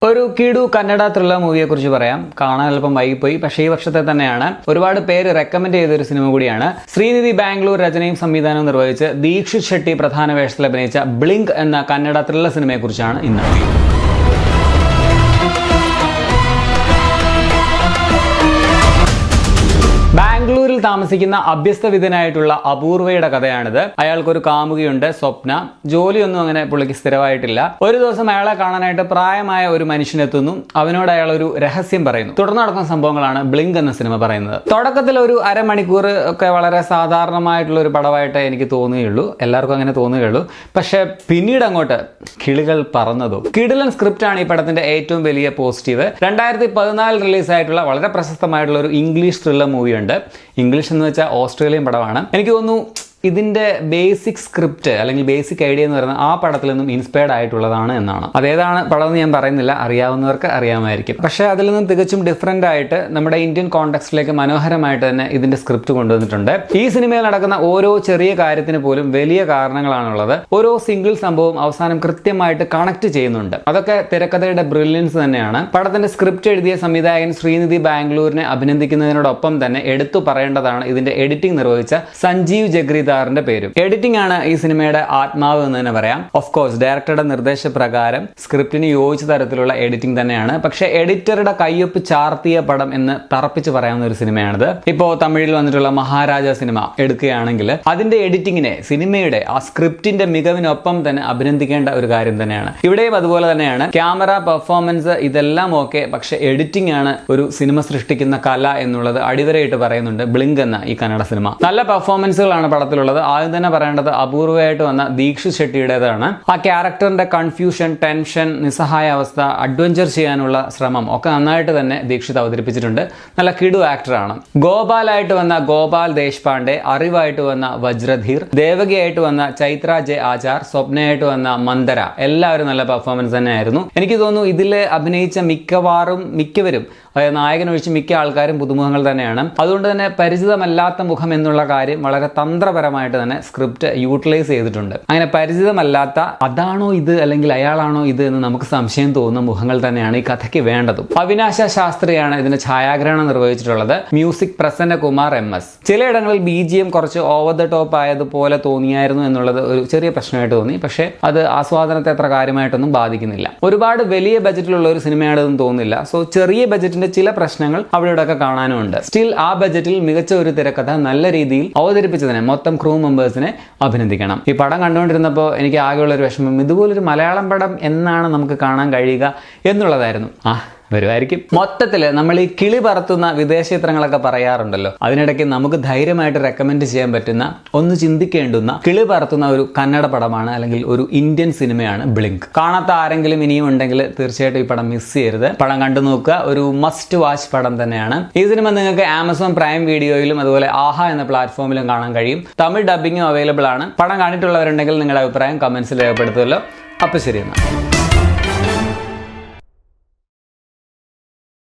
ഒരു കിടു കന്നഡ ത്രില്ലർ മൂവിയെ കുറിച്ച് പറയാം. കാണാൻ അല്പം വൈകിപ്പോയി, പക്ഷേ ഈ വർഷത്തെ തന്നെയാണ്. ഒരുപാട് പേര് റെക്കമെൻഡ് ചെയ്ത ഒരു സിനിമ കൂടിയാണ്. ശ്രീനിധി ബാംഗ്ലൂർ രചനയും സംവിധാനവും നിർവഹിച്ച് ദീക്ഷിത് ഷെട്ടി പ്രധാന വേഷത്തിൽ അഭിനയിച്ച ബ്ലിങ്ക് എന്ന കന്നഡ ത്രില്ലർ സിനിമയെ കുറിച്ചാണ് ഇന്ന്. ബാംഗ്ലൂരിൽ താമസിക്കുന്ന അഭ്യസ്തവിധനായിട്ടുള്ള അപൂർവയുടെ കഥയാണിത്. അയാൾക്കൊരു കാമുകിയുണ്ട്, സ്വപ്ന. ജോലിയൊന്നും അങ്ങനെ പുള്ളിക്ക് സ്ഥിരമായിട്ടില്ല. ഒരു ദിവസം അയാളെ കാണാനായിട്ട് പ്രായമായ ഒരു മനുഷ്യനെത്തുന്നു. അവനോട് അയാൾ ഒരു രഹസ്യം പറയുന്നു. തുടർന്ന് നടക്കുന്ന സംഭവങ്ങളാണ് ബ്ലിങ്ക് എന്ന സിനിമ പറയുന്നത്. തുടക്കത്തിൽ ഒരു അരമണിക്കൂർ ഒക്കെ വളരെ സാധാരണമായിട്ടുള്ള ഒരു പടമായിട്ട് എനിക്ക് തോന്നുകയുള്ളൂ. എല്ലാവർക്കും അങ്ങനെ തോന്നുകയുള്ളൂ. പക്ഷെ പിന്നീട് അങ്ങോട്ട് കിളികൾ പറന്നതും. കിടിലൻ സ്ക്രിപ്റ്റാണ് ഈ പടത്തിന്റെ ഏറ്റവും വലിയ പോസിറ്റീവ്. 2014 റിലീസായിട്ടുള്ള വളരെ പ്രശസ്തമായിട്ടുള്ള ഒരു ഇംഗ്ലീഷ് ത്രില്ലർ മൂവിയുണ്ട്. ഇംഗ്ലീഷ് എന്ന് വെച്ചാൽ ഓസ്ട്രേലിയൻ പടമാണ്. എനിക്ക് തോന്നുന്നു ഇതിന്റെ ബേസിക് സ്ക്രിപ്റ്റ് അല്ലെങ്കിൽ ബേസിക് ഐഡിയ എന്ന് പറയുന്നത് ആ പടത്തിൽ നിന്നും ഇൻസ്പയർഡ് ആയിട്ടുള്ളതാണ് എന്നാണ്. അതേതാണ് പടം എന്ന് ഞാൻ പറയുന്നില്ല, അറിയാവുന്നവർക്ക് അറിയാമായിരിക്കും. പക്ഷേ അതിൽ നിന്നും തികച്ചും ഡിഫറെന്റ് ആയിട്ട് നമ്മുടെ ഇന്ത്യൻ കോണ്ടെക്സ്റ്റിലേക്ക് മനോഹരമായിട്ട് തന്നെ ഇതിന്റെ സ്ക്രിപ്റ്റ് കൊണ്ടുവന്നിട്ടുണ്ട്. ഈ സിനിമയിൽ നടക്കുന്ന ഓരോ ചെറിയ കാര്യത്തിന് പോലും വലിയ കാരണങ്ങളാണുള്ളത്. ഓരോ സിംഗിൾ സംഭവം അവസാനം കൃത്യമായിട്ട് കണക്ട് ചെയ്യുന്നുണ്ട്. അതൊക്കെ തിരക്കഥയുടെ ബ്രില്യൻസ് തന്നെയാണ്. പടത്തിന്റെ സ്ക്രിപ്റ്റ് എഴുതിയ സംവിധായകൻ ശ്രീനിധി ബാംഗ്ലൂരിനെ അഭിനന്ദിക്കുന്നതിനോടൊപ്പം തന്നെ എടുത്തു പറയേണ്ടതാണ് ഇതിന്റെ എഡിറ്റിംഗ് നിർവഹിച്ച സഞ്ജീവ് ജഗ്രീദാറിന്റെ പേരും. എഡിറ്റിംഗ് ആണ് ഈ സിനിമയുടെ ആത്മാവ് എന്ന് തന്നെ പറയാം. ഓഫ് കോഴ്സ് ഡയറക്ടറുടെ നിർദ്ദേശപ്രകാരം സ്ക്രിപ്റ്റിന് യോജിച്ച തരത്തിലുള്ള എഡിറ്റിംഗ് തന്നെയാണ്. പക്ഷെ എഡിറ്ററുടെ കയ്യൊപ്പ് ചാർത്തിയ പടം എന്ന് തറപ്പിച്ച് പറയാവുന്ന ഒരു സിനിമയാണിത്. ഇപ്പോ തമിഴിൽ വന്നിട്ടുള്ള മഹാരാജ സിനിമ എടുക്കുകയാണെങ്കിൽ അതിന്റെ എഡിറ്റിങ്ങിനെ സിനിമയുടെ ആ സ്ക്രിപ്റ്റിന്റെ മികവിനൊപ്പം തന്നെ അഭിനന്ദിക്കേണ്ട ഒരു കാര്യം തന്നെയാണ്. ഇവിടെയും അതുപോലെ തന്നെയാണ്. ക്യാമറ, പെർഫോമൻസ് ഇതെല്ലാം ഓക്കെ, പക്ഷെ എഡിറ്റിംഗ് ആണ് ഒരു സിനിമ സൃഷ്ടിക്കുന്ന കല എന്നുള്ളത് അടിവരയിട്ട് പറയുന്നുണ്ട് ബ്ലിങ്ക് എന്ന ഈ കന്നഡ സിനിമ. നല്ല പെർഫോമൻസുകളാണ് പടത്തിലുള്ളത്. ആദ്യം തന്നെ പറയേണ്ടത് അപൂർവമായിട്ട് വന്ന ദീക്ഷിത് ഷെട്ടിയുടേതാണ്. ആ ക്യാരക്ടറിന്റെ കൺഫ്യൂഷൻ, ടെൻഷൻ, നിസ്സഹായ അവസ്ഥ, അഡ്വഞ്ചർ ചെയ്യാനുള്ള ശ്രമം ഒക്കെ നന്നായിട്ട് തന്നെ ദീക്ഷിത് അവതരിപ്പിച്ചിട്ടുണ്ട്. നല്ല കിടു ആക്ടറാണ്. ഗോപാലായിട്ട് വന്ന ഗോപാൽ ദേശ്പാണ്ഡെ, അറിവായിട്ട് വന്ന വജ്രധീർ, ദേവകിയായിട്ട് വന്ന ചൈത്ര ജെ ആചാർ, സ്വപ്നയായിട്ട് വന്ന മന്ദര, എല്ലാവരും നല്ല പെർഫോമൻസ് തന്നെയായിരുന്നു. എനിക്ക് തോന്നുന്നു ഇതിൽ അഭിനയിച്ച മിക്കവരും നായകനൊഴിച്ച് മിക്ക ആൾക്കാരും പുതുമുഖങ്ങൾ തന്നെയാണ്. അതുകൊണ്ട് തന്നെ പരിചിതമല്ലാത്ത മുഖം എന്നുള്ള കാര്യം വളരെ തന്ത്രപരമായിട്ട് തന്നെ സ്ക്രിപ്റ്റ് യൂട്ടിലൈസ് ചെയ്തിട്ടുണ്ട്. അങ്ങനെ പരിചിതമല്ലാത്ത അതാണോ ഇത് അല്ലെങ്കിൽ അയാളാണോ ഇത് എന്ന് നമുക്ക് സംശയം തോന്നുന്ന മുഖങ്ങൾ തന്നെയാണ് ഈ കഥയ്ക്ക് വേണ്ടതും. അവിനാശ ശാസ്ത്രിയാണ് ഇതിന്റെ ഛായാഗ്രഹണം നിർവഹിച്ചിട്ടുള്ളത്. Music Prasannakumar MS. ചിലയിടങ്ങളിൽ BGM കുറച്ച് ഓവർ ദ ടോപ്പ് ആയതുപോലെ തോന്നിയായിരുന്നു എന്നുള്ളത് ഒരു ചെറിയ പ്രശ്നമായിട്ട് തോന്നി. പക്ഷേ അത് ആസ്വാദനത്തെ അത്ര കാര്യമായിട്ടൊന്നും ബാധിക്കുന്നില്ല. ഒരുപാട് വലിയ ബജറ്റിലുള്ള ഒരു സിനിമയാണെന്ന് തോന്നുന്നില്ല. സോ ചെറിയ ബജറ്റിന്റെ ചില പ്രശ്നങ്ങൾ അവിടെയൊക്കെ കാണാനുമുണ്ട്. സ്റ്റിൽ ആ ബജറ്റിൽ മികച്ച ഒരു തിരക്കഥ നല്ല രീതിയിൽ അവതരിപ്പിച്ചതിനെ മൊത്തം ക്രൂ മെമ്പേഴ്സിനെ അഭിനന്ദിക്കണം. ഈ പടം കണ്ടുകൊണ്ടിരുന്നപ്പോൾ എനിക്ക് ആകെയുള്ള ഒരു വിഷമം ഇതുപോലൊരു മലയാളം പടം എന്നാണ് നമുക്ക് കാണാൻ കഴിയുക എന്നുള്ളതായിരുന്നു. വരുമായിരിക്കും. മൊത്തത്തിൽ നമ്മൾ ഈ കിളി പറത്തുന്ന വിദേശ ചിത്രങ്ങളൊക്കെ പറയാറുണ്ടല്ലോ, അതിനിടയ്ക്ക് നമുക്ക് ധൈര്യമായിട്ട് റെക്കമെൻഡ് ചെയ്യാൻ പറ്റുന്ന, ഒന്ന് ചിന്തിക്കേണ്ടുന്ന, കിളി പറത്തുന്ന ഒരു കന്നഡ പടമാണ് അല്ലെങ്കിൽ ഒരു ഇന്ത്യൻ സിനിമയാണ് ബ്ലിങ്ക്. കാണാത്ത ആരെങ്കിലും ഇനിയും ഉണ്ടെങ്കിൽ തീർച്ചയായിട്ടും ഈ പടം മിസ് ചെയ്യരുത്. പടം കണ്ടു നോക്കുക. ഒരു മസ്റ്റ് വാച്ച് പടം തന്നെയാണ്. ഈ സിനിമ നിങ്ങൾക്ക് ആമസോൺ പ്രൈം വീഡിയോയിലും അതുപോലെ ആഹ എന്ന പ്ലാറ്റ്ഫോമിലും കാണാൻ കഴിയും. തമിഴ് ഡബിങ്ങും അവൈലബിൾ ആണ്. പടം കണ്ടിട്ടുള്ളവരുണ്ടെങ്കിൽ നിങ്ങളുടെ അഭിപ്രായം കമന്റ്സിൽ രേഖപ്പെടുത്തുമല്ലോ. അപ്പോൾ ശരി എന്നാൽ.